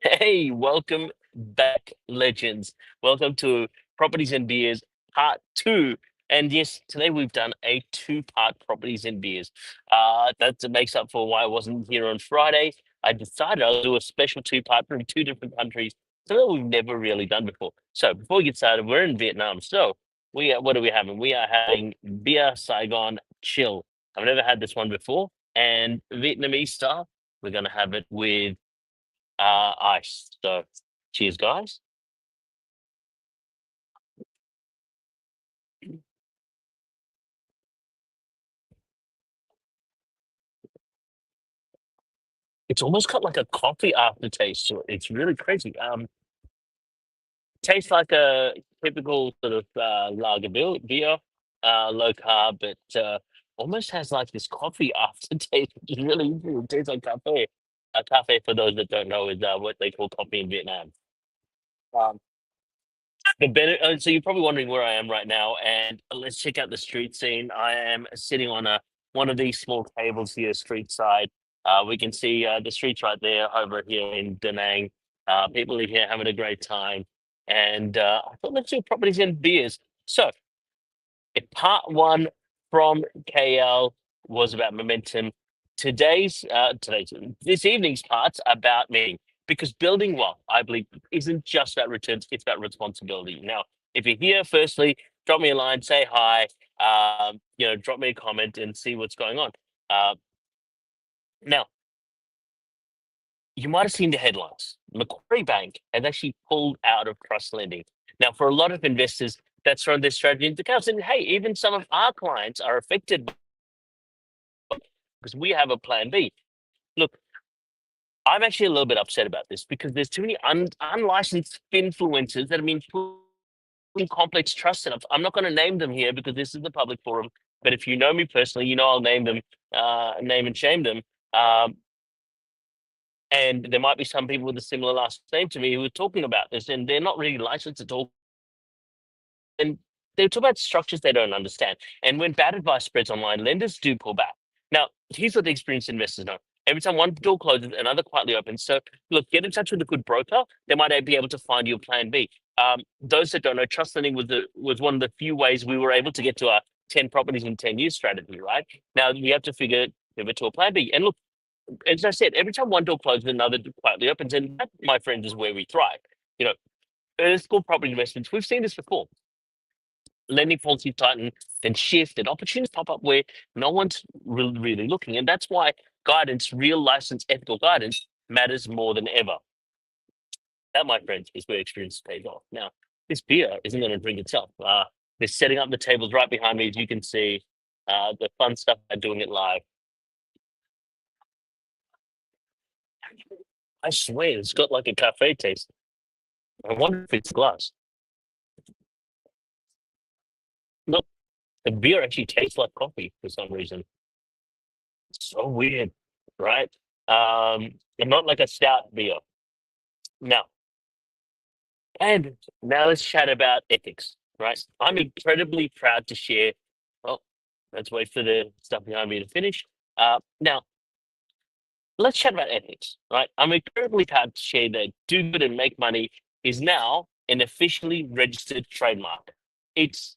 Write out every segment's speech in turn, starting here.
Hey, welcome back, legends. Welcome to Properties and Beers Part 2. And yes, today we've done a two-part Properties and Beers. That makes up for why I wasn't here on Friday. I decided I'll do a special two-part from two different countries, something that we've never really done before. So before we get started, we're in Vietnam. So what are we having? We are having Beer Saigon Chill. I've never had this one before. And Vietnamese style, we're going to have it with ice. So cheers, guys. It's almost got like a coffee aftertaste. So it's really crazy. Tastes like a typical sort of beer, low carb, but almost has like this coffee aftertaste, which is really interesting. It tastes like cafe. Cafe, for those that don't know, is what they call coffee in Vietnam. Um, so you're probably wondering where I am right now, and let's check out the street scene. I am sitting on a one of these small tables here, street side. We can see the streets right there over here in Danang. People are here having a great time, and I thought let's do properties and beers. So, if part one from KL was about momentum, this evening's part's about me because building wealth, I believe, isn't just about returns; it's about responsibility. Now, if you're here, firstly, drop me a line, say hi, drop me a comment, and see what's going on. Uh, now, you might have seen the headlines. Macquarie Bank has actually pulled out of trust lending. Now, for a lot of investors, that's thrown their strategy into chaos. And hey, even some of our clients are affected because we have a plan B. Look, I'm actually a little bit upset about this because there's too many unlicensed influencers that have been putting complex trust setups. I'm not going to name them here because this is the public forum. But if you know me personally, you know I'll name them, name and shame them. Um, and there might be some people with a similar last name to me who are talking about this, and they're not really licensed to talk. And they talk about structures they don't understand. And when bad advice spreads online, lenders do pull back. Now, here's what the experienced investors know. Every time one door closes, another quietly opens. So, look, get in touch with a good broker. They might be able to find you a plan B. Those that don't know, trust lending was one of the few ways we were able to get to our 10 properties in 10 years strategy, right? Now we have to pivot to a plan B. And look, as I said, every time one door closes, another quietly opens. And that, my friends, is where we thrive. You know, it's called property investments. We've seen this before. Lending policies tighten, then shift, and opportunities pop up where no one's really looking. And that's why guidance, real licensed ethical guidance, matters more than ever. That, my friends, is where experience pays off. Now, this beer isn't going to drink itself. They're setting up the tables right behind me, as you can see. The fun stuff by doing it live. I swear, it's got like a cafe taste. I wonder if it's glass. Look, the beer actually tastes like coffee for some reason. It's so weird, right? And not like a stout beer. Now, and now let's chat about ethics, right? I'm incredibly proud to share. Well, let's wait for the stuff behind me to finish. Now, let's chat about ethics, right? I'm incredibly proud to share that do good and make money is now an officially registered trademark. It's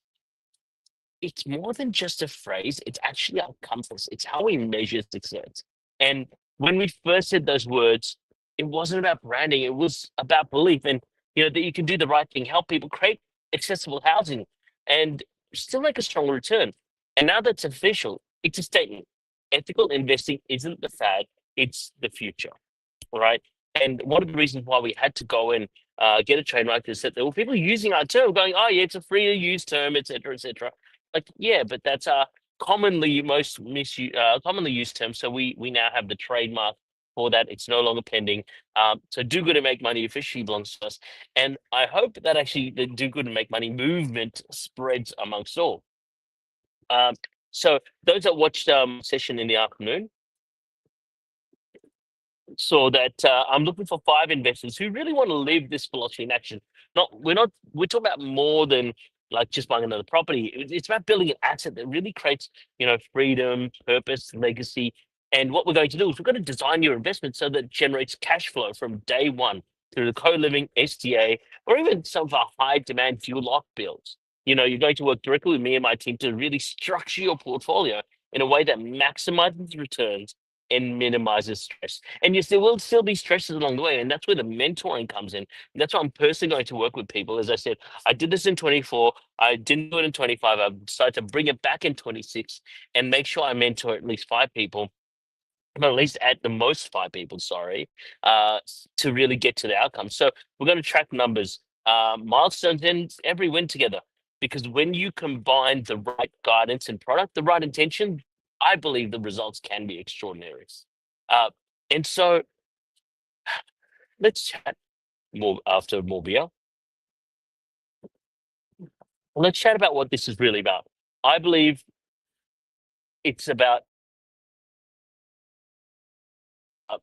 it's more than just a phrase, it's actually our compass. It's how we measure success. And when we first said those words, it wasn't about branding, it was about belief and that you can do the right thing, help people create accessible housing and still make a strong return. And now that's official, it's a statement. Ethical investing isn't the fad, it's the future. Right. And one of the reasons why we had to go and get a trademark is that there were people using our term, going, "Oh, yeah, it's a free to use term, etc., etc." Like, yeah, but that's a commonly used term. So we now have the trademark for that. It's no longer pending. So do good and make money officially belongs to us, and I hope that actually the do good and make money movement spreads amongst all. Um, so those that watched session in the afternoon so that I'm looking for five investors who really want to live this philosophy in action. We're talking about more than like just buying another property. It's about building an asset that really creates, freedom, purpose, legacy. And what we're going to do is we're going to design your investment so that it generates cash flow from day one. through the co-living SDA, or even some of our high demand dual lock builds. You're going to work directly with me and my team to really structure your portfolio in a way that maximizes returns and minimizes stress. And yes, there will still be stresses along the way, and that's where the mentoring comes in. That's why I'm personally going to work with people. As I said, I did this in 24. I didn't do it in 25. I decided to bring it back in 26 and make sure I mentor at least five people, or at least at the most five people, sorry, to really get to the outcome. So we're going to track numbers, milestones, and every win together. Because when you combine the right guidance and product, the right intention, I believe the results can be extraordinary. Uh, and so let's chat more after more beer. Let's chat about what this is really about. I believe it's about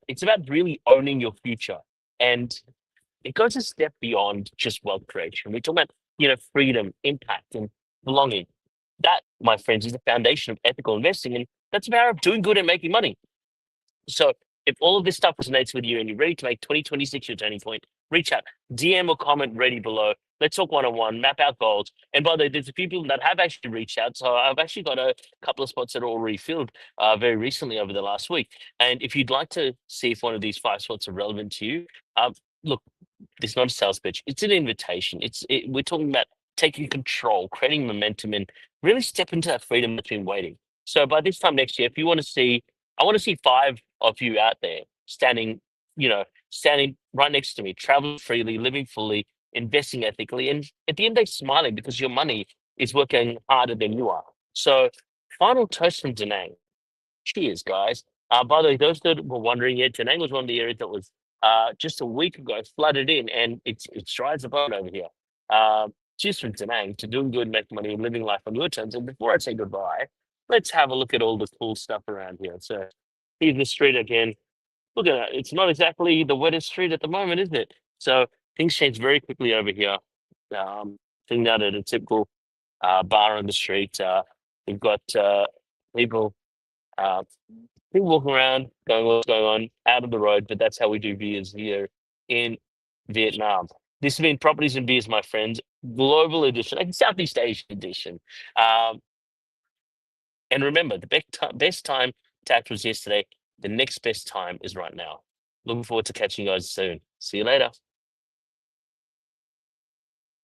it's about really owning your future, and it goes a step beyond just wealth creation. We're talking about freedom, impact, and belonging. That, my friends, is the foundation of ethical investing, and that's the power of doing good and making money. So if all of this stuff resonates with you and you're ready to make 2026 your turning point, reach out, DM or comment ready below. Let's talk one-on-one, map out goals. And by the way, there's a few people that have actually reached out. So I've actually got a couple of spots that are already filled very recently over the last week. And if you'd like to see if one of these five spots are relevant to you, look, it's not a sales pitch. It's an invitation. We're talking about taking control, creating momentum, and really step into that freedom that's been waiting. So by this time next year, if you want to see, I want to see five of you out there standing right next to me, traveling freely, living fully, investing ethically, and at the end of the day, smiling because your money is working harder than you are. So, final toast from Danang. Cheers, guys. By the way, those that were wondering, yeah, Danang was one of the areas that was just a week ago flooded in, and it's dry as a bone over here. Cheers from Danang to doing good, making money, and living life on your terms. And before I say goodbye, let's have a look at all the cool stuff around here. So here's the street again. Look at that. It's not exactly the wettest street at the moment, is it? So things change very quickly over here. Sitting down at a typical bar on the street. We've got people. Uh, People walking around, going what's going on, out of the road, but that's how we do beers here in Vietnam. This has been Properties and Beers, my friends, global edition, like Southeast Asian edition. Um, and remember, the best time to act was yesterday. The next best time is right now. Looking forward to catching you guys soon. See you later.